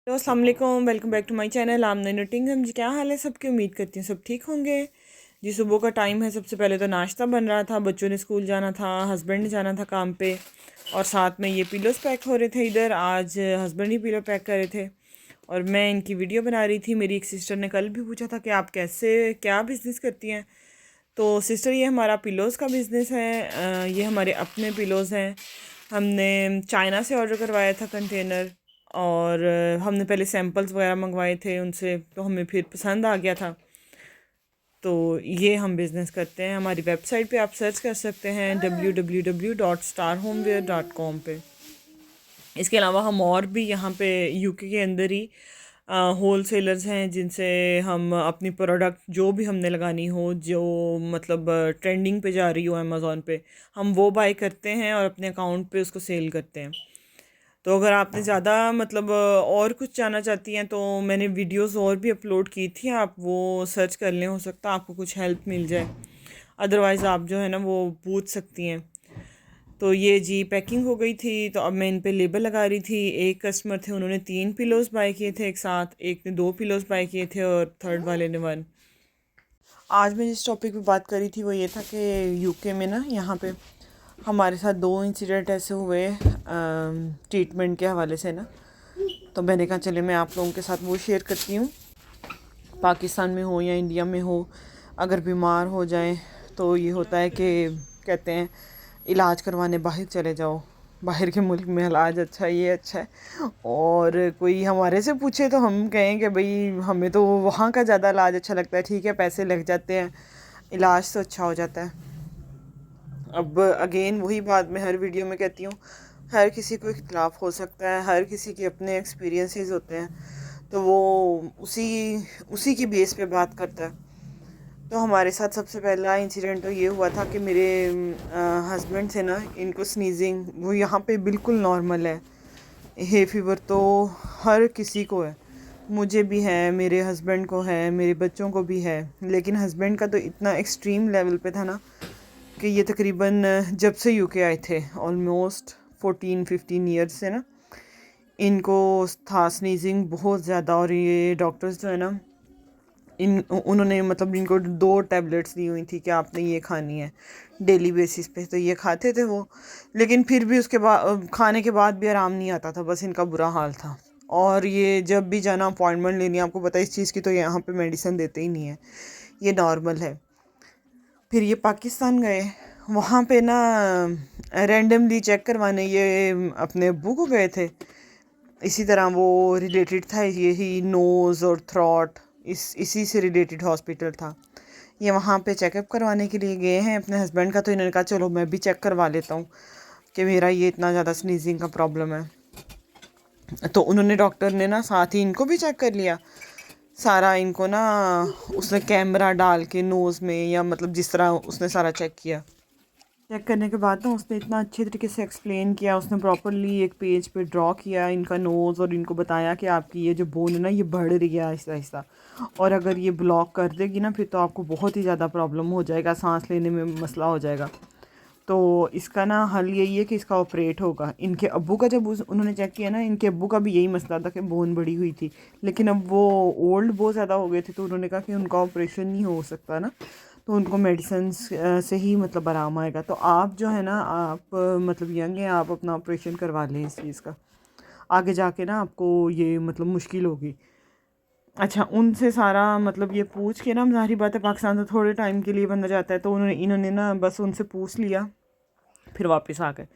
Hello अस्सलाम वालेकुम, welcome back to my channel Amna Nottingham. जी क्या हाल है सबकी? उम्मीद करती हूँ सब ठीक होंगे। जी सुबह का टाइम है। सबसे पहले तो नाश्ता बन रहा था, बच्चों ने स्कूल जाना था, हस्बैंड ने जाना था काम पे, और साथ में ये पिलोस पैक हो रहे थे। इधर आज हस्बैंड ही पिलो पैक कर रहे थे और मैं इनकी वीडियो बना रही थी। मेरी एक सिस्टर ने कल भी पूछा था कि आप कैसे क्या बिज़नेस करती हैं। तो सिस्टर, ये हमारा पिलोज़ का बिज़नेस है। ये हमारे अपने पिलोज़ हैं। हमने चाइना से ऑर्डर करवाया था कंटेनर, और हमने पहले सैंपल्स वगैरह मंगवाए थे उनसे, तो हमें फिर पसंद आ गया था। तो ये हम बिज़नेस करते हैं। हमारी वेबसाइट पे आप सर्च कर सकते हैं www.starhomeware.com पे। इसके अलावा हम और भी यहाँ पे यूके के अंदर ही होल सेलर्स हैं जिनसे हम अपनी प्रोडक्ट जो भी हमने लगानी हो, जो मतलब ट्रेंडिंग पे जा रही हो अमेज़ॉन पे, हम वो बाय करते हैं और अपने अकाउंट पे उसको सेल करते हैं। तो अगर आपने ज़्यादा मतलब और कुछ जानना चाहती हैं तो मैंने वीडियोस और भी अपलोड की थी, आप वो सर्च कर लें, हो सकता है आपको कुछ हेल्प मिल जाए। अदरवाइज़ आप जो है ना वो पूछ सकती हैं। तो ये जी पैकिंग हो गई थी, तो अब मैं इन पे लेबल लगा रही थी। एक कस्टमर थे, उन्होंने 3 पिलोज़ बाय किए थे एक साथ, एक ने 2 पिलोज़ बाय किए थे और थर्ड वाले ने 1। आज मैं जिस टॉपिक पे बात करी थी वो ये था कि यूके में ना यहाँ पे हमारे साथ 2 इंसिडेंट ऐसे हुए ट्रीटमेंट के हवाले से ना। तो मैंने कहा चले मैं आप लोगों के साथ वो शेयर करती हूँ। पाकिस्तान में हो या इंडिया में हो, अगर बीमार हो जाए तो ये होता है कि कहते हैं इलाज करवाने बाहर चले जाओ, बाहर के मुल्क में इलाज अच्छा है, ये अच्छा है। और कोई हमारे से पूछे तो हम कहें कि भाई हमें तो वहाँ का ज़्यादा इलाज अच्छा लगता है। ठीक है, पैसे लग जाते हैं, इलाज तो अच्छा हो जाता है। अब अगेन वही बात मैं हर वीडियो में कहती हूँ, हर किसी को इख्तलाफ हो सकता है, हर किसी के अपने एक्सपीरियंसेस होते हैं, तो वो उसी उसी की बेस पे बात करता है। तो हमारे साथ सबसे पहला इंसिडेंट तो ये हुआ था कि मेरे हस्बैंड से ना, इनको स्नीजिंग वो यहाँ पे बिल्कुल नॉर्मल है। हे फीवर तो हर किसी को है, मुझे भी है, मेरे हस्बैंड को है, मेरे बच्चों को भी है। लेकिन हस्बैंड का तो इतना एक्सट्रीम लेवल पे था ना कि ये तकरीबन जब से यूके आए थे ऑलमोस्ट 14-15 ईयर्स से ना इनको था स्नीजिंग बहुत ज़्यादा। और ये डॉक्टर्स जो है ना, इन उन्होंने मतलब इनको 2 टैबलेट्स दी हुई थी कि आपने ये खानी है डेली बेसिस पे। तो ये खाते थे वो, लेकिन फिर भी उसके बाद खाने के बाद भी आराम नहीं आता था, बस इनका बुरा हाल था। और ये जब भी जाना अपॉइंटमेंट लेनी, आपको पता है इस चीज़ की, तो यहाँ पे मेडिसिन देते ही नहीं है, ये नॉर्मल है। फिर ये पाकिस्तान गए, वहाँ पे ना रैंडमली चेक करवाने ये अपने अब्बू को गए थे। इसी तरह वो रिलेटेड था, यही नोज़ और थ्रॉट, इसी से रिलेटेड हॉस्पिटल था। ये वहाँ पे चेकअप करवाने के लिए गए हैं अपने हस्बैंड का। तो इन्होंने कहा चलो मैं भी चेक करवा लेता हूँ कि मेरा ये इतना ज़्यादा स्नीजिंग का प्रॉब्लम है। तो उन्होंने, डॉक्टर ने ना साथ ही इनको भी चेक कर लिया सारा। इनको ना उसने कैमरा डाल के नोज़ में, या मतलब जिस तरह उसने सारा चेक किया। चेक करने के बाद ना उसने इतना अच्छे तरीके से एक्सप्लेन किया, उसने प्रॉपरली एक पेज पे ड्रॉ किया इनका नोज़, और इनको बताया कि आपकी ये जो बोन है ना ये बढ़ रही है आहिस्ता आहिस्ता, और अगर ये ब्लॉक कर देगी ना फिर तो आपको बहुत ही ज़्यादा प्रॉब्लम हो जाएगा, सांस लेने में मसला हो जाएगा। तो इसका ना हल यही है कि इसका ऑपरेट होगा। इनके अब्बू का जब उन्होंने चेक किया ना, इनके अब्बू का भी यही मसला था कि बोन बढ़ी हुई थी, लेकिन अब वो ओल्ड बहुत ज़्यादा हो गए थे, तो उन्होंने कहा कि उनका ऑपरेशन नहीं हो सकता ना, तो उनको मेडिसिन से ही मतलब आराम आएगा। तो आप जो है ना, आप मतलब यंग हैं, आप अपना ऑपरेशन करवा लें इस चीज़ का, आगे जाके ना आपको ये मतलब मुश्किल होगी। अच्छा, उनसे सारा मतलब ये पूछ के ना, ज़ाहिर बात है पाकिस्तान तो थोड़े टाइम के लिए बंदा जाता है, तो इन्होंने ना बस उनसे पूछ लिया, फिर वापस आ गए।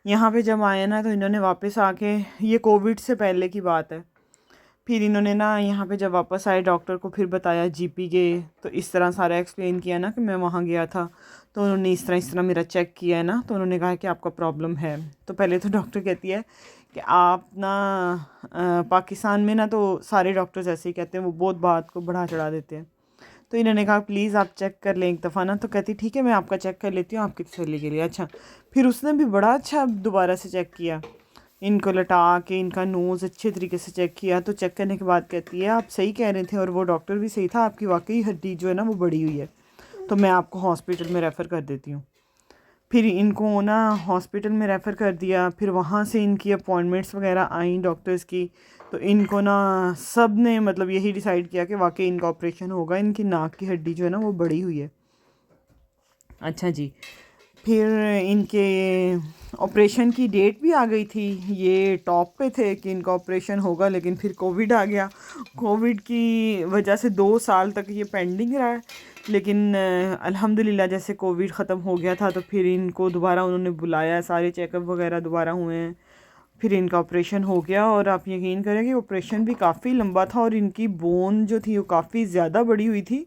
यहाँ पे जब आए ना तो इन्होंने वापस आके, ये कोविड से पहले की बात है, फिर इन्होंने ना यहाँ पे जब वापस आए डॉक्टर को फिर बताया, जीपी गए, तो इस तरह सारा एक्सप्लेन किया ना कि मैं वहाँ गया था, तो उन्होंने इस तरह मेरा चेक किया है ना, तो उन्होंने कहा कि आपका प्रॉब्लम है। तो पहले तो डॉक्टर कहती है कि आप ना पाकिस्तान में ना तो सारे डॉक्टर्स ऐसे ही कहते हैं, वो बहुत बात को बढ़ा चढ़ा देते हैं। तो इन्होंने कहा प्लीज़ आप चेक कर लें एक दफ़ा ना। तो कहती ठीक है मैं आपका चेक कर लेती हूँ आपकी तसल्ली के लिए। अच्छा, फिर उसने भी बड़ा अच्छा दोबारा से चेक किया, इनको लटा के इनका नोज़ अच्छे तरीके से चेक किया। तो चेक करने के बाद कहती है आप सही कह रहे थे, और वो डॉक्टर भी सही था, आपकी वाकई हड्डी जो है ना वो बड़ी हुई है, तो मैं आपको हॉस्पिटल में रेफ़र कर देती हूँ। फिर इनको ना हॉस्पिटल में रेफ़र कर दिया। फिर वहाँ से इनकी अपॉइंटमेंट्स वगैरह आई डॉक्टर्स की, तो इनको ना सब ने मतलब यही डिसाइड किया कि वाकई इनका ऑपरेशन होगा, इनकी नाक की हड्डी जो है ना वो बड़ी हुई है। अच्छा जी, फिर इनके ऑपरेशन की डेट भी आ गई थी, ये टॉप पे थे कि इनका ऑपरेशन होगा, लेकिन फिर कोविड आ गया। कोविड की वजह से 2 साल तक ये पेंडिंग रहा है, लेकिन अल्हम्दुलिल्लाह जैसे कोविड ख़त्म हो गया था तो फिर इनको दोबारा उन्होंने बुलाया, सारे चेकअप वगैरह दोबारा हुए हैं, फिर इनका ऑपरेशन हो गया। और आप यकीन करें कि ऑपरेशन भी काफ़ी लंबा था और इनकी बोन जो थी वो काफ़ी ज़्यादा बड़ी हुई थी।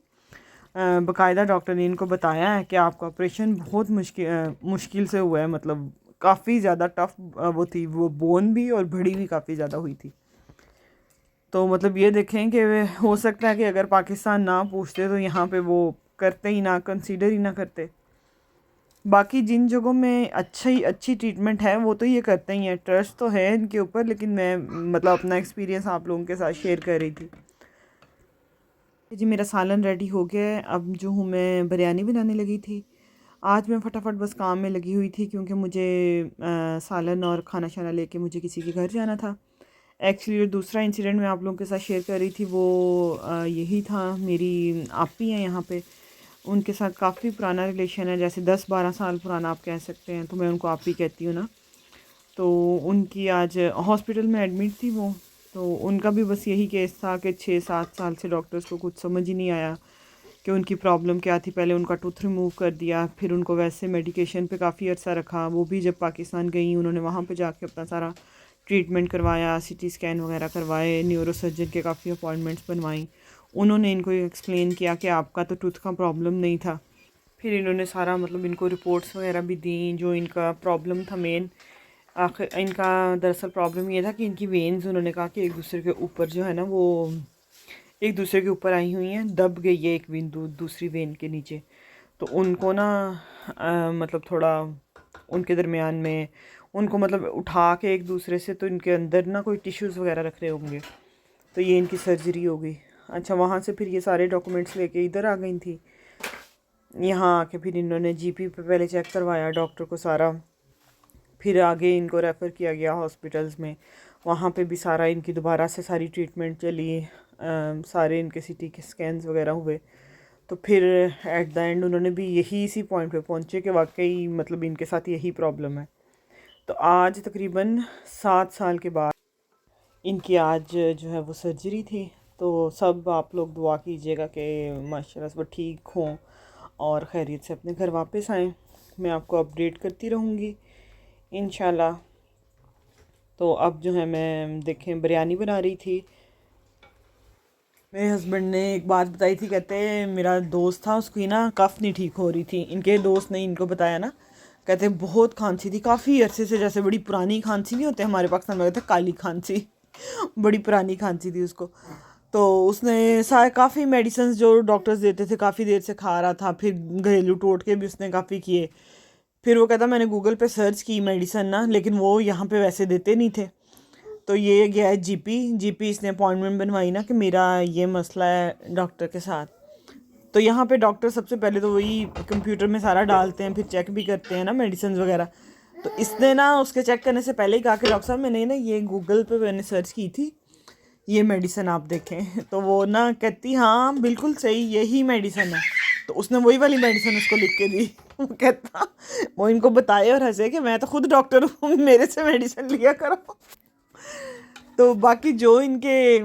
बाकायदा डॉक्टर ने इनको बताया है कि आपका ऑपरेशन बहुत मुश्किल से हुआ है, मतलब काफ़ी ज़्यादा टफ वो थी, वो बोन भी और बड़ी भी काफ़ी ज़्यादा हुई थी। तो मतलब ये देखें कि हो सकता है कि अगर पाकिस्तान ना पूछते तो यहाँ पे वो करते ही ना, कंसीडर ही ना करते। बाकी जिन जगहों में अच्छी ट्रीटमेंट है वो तो ये करते ही हैं, ट्रस्ट तो है इनके ऊपर, लेकिन मैं मतलब अपना एक्सपीरियंस आप लोगों के साथ शेयर कर रही थी। जी मेरा सालन रेडी हो गया है। अब जो हूँ मैं बिरयानी बनाने लगी थी। आज मैं फटाफट बस काम में लगी हुई थी क्योंकि मुझे सालन और खाना शाना लेके मुझे किसी के घर जाना था। एक्चुअली दूसरा इंसिडेंट मैं आप लोगों के साथ शेयर कर रही थी वो यही था। मेरी आपी हैं यहाँ पे, उनके साथ काफ़ी पुराना रिलेशन है, जैसे 10-12 साल पुराना आप कह सकते हैं, तो मैं उनको आपी कहती हूँ ना। तो उनकी आज हॉस्पिटल में एडमिट थी वो, तो उनका भी बस यही केस था कि 6-7 साल से डॉक्टर्स को कुछ समझ ही नहीं आया कि उनकी प्रॉब्लम क्या थी। पहले उनका टूथ रिमूव कर दिया, फिर उनको वैसे मेडिकेशन पे काफ़ी अर्सा रखा। वो भी जब पाकिस्तान गई उन्होंने वहाँ पे जाके अपना सारा ट्रीटमेंट करवाया, सीटी स्कैन वगैरह करवाए, न्यूरो सर्जन के काफ़ी अपॉइंटमेंट्स बनवाई। उन्होंने इनको एक्सप्लेन किया कि आपका तो टूथ का प्रॉब्लम नहीं था। फिर इन्होंने सारा मतलब इनको रिपोर्ट्स वगैरह भी दी जो इनका प्रॉब्लम था मेन। आखिर इनका दरअसल प्रॉब्लम ये था कि इनकी वेन्स, उन्होंने कहा कि एक दूसरे के ऊपर जो है ना वो एक दूसरे के ऊपर आई हुई हैं, दब गई है एक वेन दूसरी वेन के नीचे। तो उनको ना मतलब थोड़ा उनके दरमियान में उनको मतलब उठा के एक दूसरे से, तो इनके अंदर ना कोई टिश्यूज़ वगैरह रख रहे होंगे, तो ये इनकी सर्जरी हो गई। अच्छा, वहाँ से फिर ये सारे डॉक्यूमेंट्स लेके इधर आ गई थी। यहाँ आके फिर इन्होंने जीपी पे पहले चेक करवाया डॉक्टर को सारा, फिर आगे इनको रेफ़र किया गया हॉस्पिटल्स में। वहाँ पे भी सारा इनकी दोबारा से सारी ट्रीटमेंट चली, सारे इनके सीटी के स्कैन्स वगैरह हुए। तो फिर एट द एंड उन्होंने भी यही इसी पॉइंट पे पहुँचे कि वाकई मतलब इनके साथ यही प्रॉब्लम है। तो आज तकरीबन 7 साल के बाद इनकी आज जो है वो सर्जरी थी। तो सब आप लोग दुआ कीजिएगा कि माशाल्लाह से वो ठीक हों और खैरियत से अपने घर वापस आएँ। मैं आपको अपडेट करती रहूँगी इंशाल्लाह। तो अब जो है मैं देखें बिरयानी बना रही थी। मेरे हस्बैंड ने एक बात बताई थी, कहते मेरा दोस्त था उसकी ना कफ़ नहीं ठीक हो रही थी। इनके दोस्त ने इनको बताया ना, कहते बहुत खांसी थी काफ़ी अरसे से, जैसे बड़ी पुरानी खांसी नहीं होते हमारे पाकिस्तान में, कहते काली खांसी बड़ी पुरानी खांसी थी उसको। तो उसने सारे काफ़ी मेडिसिन जो डॉक्टर्स देते थे काफ़ी देर से खा रहा था, फिर घरेलू टोटके भी उसने काफ़ी किए। फिर वो कहता मैंने गूगल पे सर्च की मेडिसिन ना, लेकिन वो यहाँ पे वैसे देते नहीं थे। तो ये गया है जीपी इसने अपॉइंटमेंट बनवाई ना कि मेरा ये मसला है डॉक्टर के साथ। तो यहाँ पे डॉक्टर सबसे पहले तो वही कंप्यूटर में सारा डालते हैं, फिर चेक भी करते हैं ना मेडिसिन वगैरह। तो इसने ना उसके चेक करने से पहले ही कहा कि डॉक्टर साहब मैंने ना ये गूगल पे मैंने सर्च की थी, ये मेडिसिन आप देखें। तो वो ना कहती हाँ बिल्कुल सही यही मेडिसिन है। तो उसने वही वाली मेडिसिन उसको लिख के दी। वो कहता, वो इनको बताए और हंसे कि मैं तो खुद डॉक्टर हूँ, मेरे से मेडिसिन लिया करो। तो बाकी जो इनके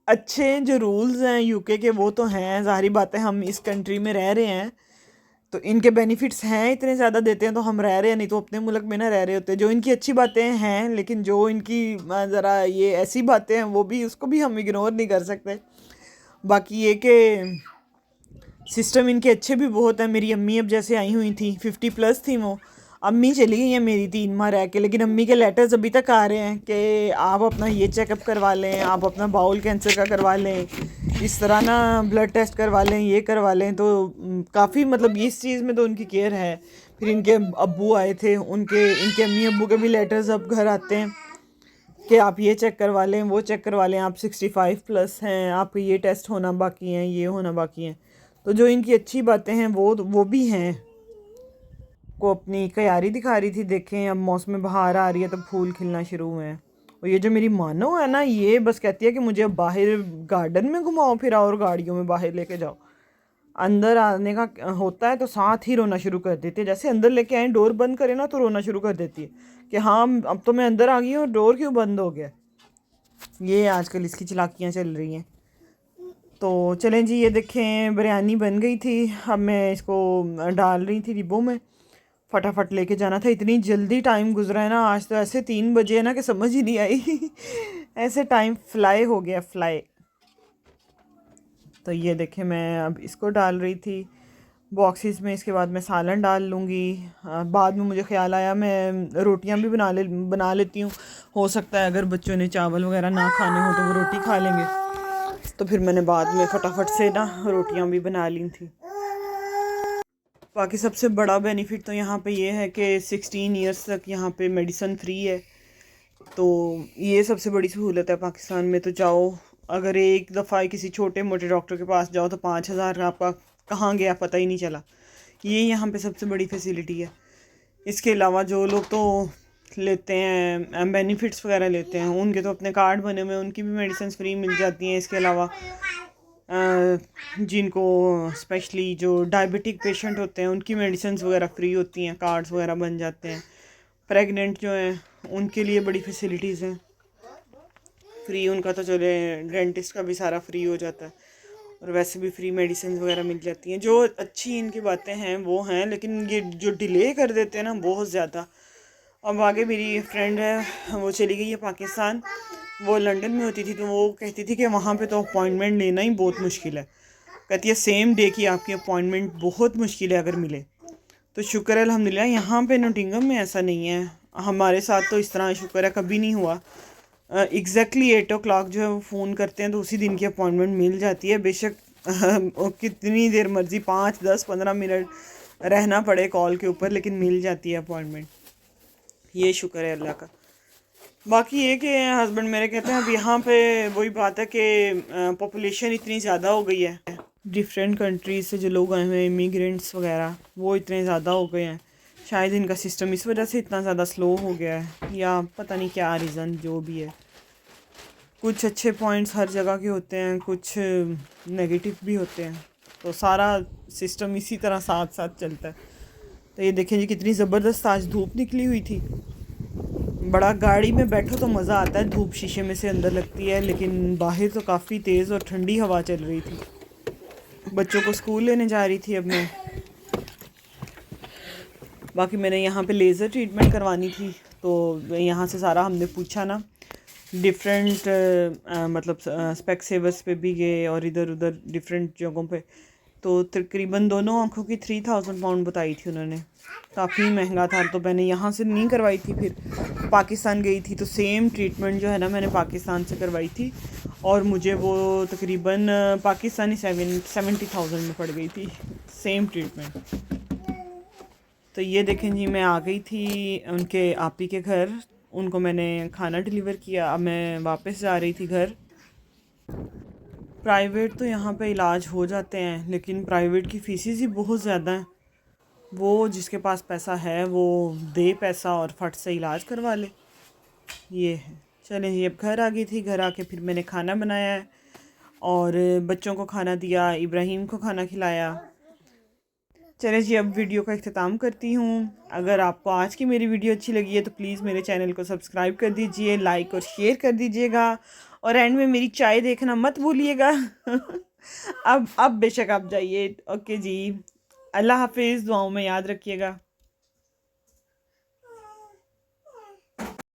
अच्छे जो रूल्स हैं यूके के वो तो हैं, ज़ाहिर बात है हम इस कंट्री में रह रहे हैं तो इनके बेनिफिट्स हैं, इतने ज़्यादा देते हैं तो हम रह रहे हैं, नहीं तो अपने मुल्क में ना रह रहे होते। जो इनकी अच्छी बातें हैं, लेकिन जो इनकी ज़रा ये ऐसी बातें हैं वो भी, उसको भी हम इग्नोर नहीं कर सकते। बाकी ये कि सिस्टम इनके अच्छे भी बहुत हैं। मेरी अम्मी अब जैसे आई हुई थी 50+ थी वो, अम्मी चली गई हैं मेरी 3 माह रह के, लेकिन अम्मी के लेटर्स अभी तक आ रहे हैं कि आप अपना ये चेकअप करवा लें, आप अपना बाउल कैंसर का करवा लें, इस तरह ना ब्लड टेस्ट करवा लें, ये करवा लें। तो काफ़ी मतलब इस चीज़ में तो उनकी केयर है। फिर इनके अब्बू आए थे, इनके अम्मी अब्बू के भी लेटर्स अब घर आते हैं कि आप ये चेक करवा लें, वो चेक करवा लें, आप 65+ हैं, आप ये टेस्ट होना बाकी हैं, ये होना बाकी हैं। तो जो इनकी अच्छी बातें हैं वो भी हैं। को अपनी क्यारी दिखा रही थी, देखें अब मौसम बहार आ रही है तो फूल खिलना शुरू हुए हैं। और ये जो मेरी मानो है ना, ये बस कहती है कि मुझे बाहर गार्डन में घुमाओ फिराओ और गाड़ियों में बाहर लेके जाओ। अंदर आने का होता है तो साथ ही रोना शुरू कर देती है। जैसे अंदर लेके आए, डोर बंद करे ना तो रोना शुरू कर देती है कि हाँ अब तो मैं अंदर आ गई हूँ, डोर क्यों बंद हो गया। ये आजकल इसकी चालाकियाँ चल रही हैं। तो चलें जी, ये देखें बिरयानी बन गई थी। अब मैं इसको डाल रही थी डिब्बों में, फटाफट लेके जाना था। इतनी जल्दी टाइम गुजरा है ना, आज तो ऐसे 3 बजे है ना कि समझ ही नहीं आई ऐसे टाइम फ्लाई हो गया, फ्लाई। तो ये देखें मैं अब इसको डाल रही थी बॉक्सेस में। इसके बाद मैं सालन डाल लूँगी। बाद में मुझे ख्याल आया मैं रोटियां भी बना लेती हूँ। हो सकता है अगर बच्चों ने चावल वगैरह ना खाने हो तो वो रोटी खा लेंगे, तो फिर मैंने बाद में फटाफट से ना रोटियां भी बना ली थी। बाकी सबसे बड़ा बेनिफिट तो यहाँ पे ये है कि 16 इयर्स तक यहाँ पे मेडिसिन फ्री है। तो ये सबसे बड़ी सहूलत है पाकिस्तान में। तो जाओ, अगर एक दफ़ा किसी छोटे मोटे डॉक्टर के पास जाओ तो 5,000 आपका कहाँ गया पता ही नहीं चला। ये यहाँ पे सबसे बड़ी फैसिलिटी है। इसके अलावा जो लोग तो लेते हैं बेनिफिट्स वगैरह लेते हैं, उनके तो अपने कार्ड बने हुए हैं, उनकी भी मेडिसिन फ्री मिल जाती हैं। इसके अलावा जिनको स्पेशली जो डायबिटिक पेशेंट होते हैं उनकी मेडिसिन वगैरह फ्री होती हैं, कार्ड्स वगैरह बन जाते हैं। प्रेग्नेंट जो हैं उनके लिए बड़ी फैसिलिटीज़ हैं फ्री। उनका तो चले डेंटिस्ट का भी सारा फ्री हो जाता है, और वैसे भी फ्री मेडिसिन वगैरह मिल जाती हैं। जो अच्छी इनकी बातें हैं वो हैं, लेकिन ये जो डिले कर देते हैं ना बहुत ज़्यादा। अब आगे मेरी फ्रेंड है, वो चली गई है पाकिस्तान। वो लंदन में होती थी तो वो कहती थी कि वहाँ पे तो अपॉइंटमेंट लेना ही बहुत मुश्किल है। कहती है सेम डे की आपकी अपॉइंटमेंट बहुत मुश्किल है अगर मिले। तो शुक्र है अल्हम्दुलिल्लाह यहाँ पे नोटिंगम में ऐसा नहीं है। हमारे साथ तो इस तरह शुक्र है कभी नहीं हुआ। एग्जैक्टली 8 o'clock जो है वो फ़ोन करते हैं तो उसी दिन की अपॉइंटमेंट मिल जाती है। बेशक कितनी देर मर्ज़ी 5, 10, 15 मिनट रहना पड़े कॉल के ऊपर, लेकिन मिल जाती है अपॉइंटमेंट। ये शुक्र है अल्लाह का। बाकी ये कि हस्बैंड मेरे कहते हैं अब यहाँ पे वही बात है कि पॉपुलेशन इतनी ज़्यादा हो गई है। डिफरेंट कंट्रीज से जो लोग आए हुए हैं इमिग्रेंट्स वगैरह, वो इतने ज़्यादा हो गए हैं। शायद इनका सिस्टम इस वजह से इतना ज़्यादा स्लो हो गया है, या पता नहीं क्या रीज़न जो भी है। कुछ अच्छे पॉइंट्स हर जगह के होते हैं, कुछ नेगेटिव भी होते हैं। तो सारा सिस्टम इसी तरह साथ साथ चलता है। तो ये देखें जी कितनी ज़बरदस्त आज धूप निकली हुई थी। बड़ा गाड़ी में बैठो तो मज़ा आता है, धूप शीशे में से अंदर लगती है, लेकिन बाहर तो काफ़ी तेज़ और ठंडी हवा चल रही थी। बच्चों को स्कूल लेने जा रही थी अब मैं। बाकी मैंने यहाँ पे लेज़र ट्रीटमेंट करवानी थी, तो यहाँ से सारा हमने पूछा ना, डिफरेंट मतलब स्पेक्सेवर्स पे भी गए और इधर उधर डिफरेंट जगहों पे। तो तकरीबन दोनों आँखों की 3,000 पाउंड बताई थी उन्होंने। काफ़ी महंगा था। तो मैंने यहाँ से नहीं करवाई थी, फिर पाकिस्तान गई थी तो सेम ट्रीटमेंट जो है ना मैंने पाकिस्तान से करवाई थी, और मुझे वो तकरीबन पाकिस्तानी 70,000 में पड़ गई थी सेम ट्रीटमेंट। तो ये देखें जी, मैं आ गई थी उनके आपी के घर। उनको मैंने खाना डिलीवर किया, अब मैं वापस जा रही थी घर। प्राइवेट तो यहाँ पे इलाज हो जाते हैं, लेकिन प्राइवेट की फ़ीसें ही बहुत ज़्यादा हैं। वो जिसके पास पैसा है वो दे पैसा और फट से इलाज करवा ले। ये है। चलें जी, अब घर आ गई थी। घर आके फिर मैंने खाना बनाया है और बच्चों को खाना दिया, इब्राहिम को खाना खिलाया। चलें जी, अब वीडियो का इख्तिताम करती हूँ। अगर आपको आज की मेरी वीडियो अच्छी लगी है तो प्लीज़ मेरे चैनल को सब्सक्राइब कर दीजिए, लाइक और शेयर कर दीजिएगा, और एंड में मेरी चाय देखना मत भूलिएगा अब बेशक आप जाइए। ओके जी, अल्लाह हाफिज़, दुआओं में याद रखिएगा।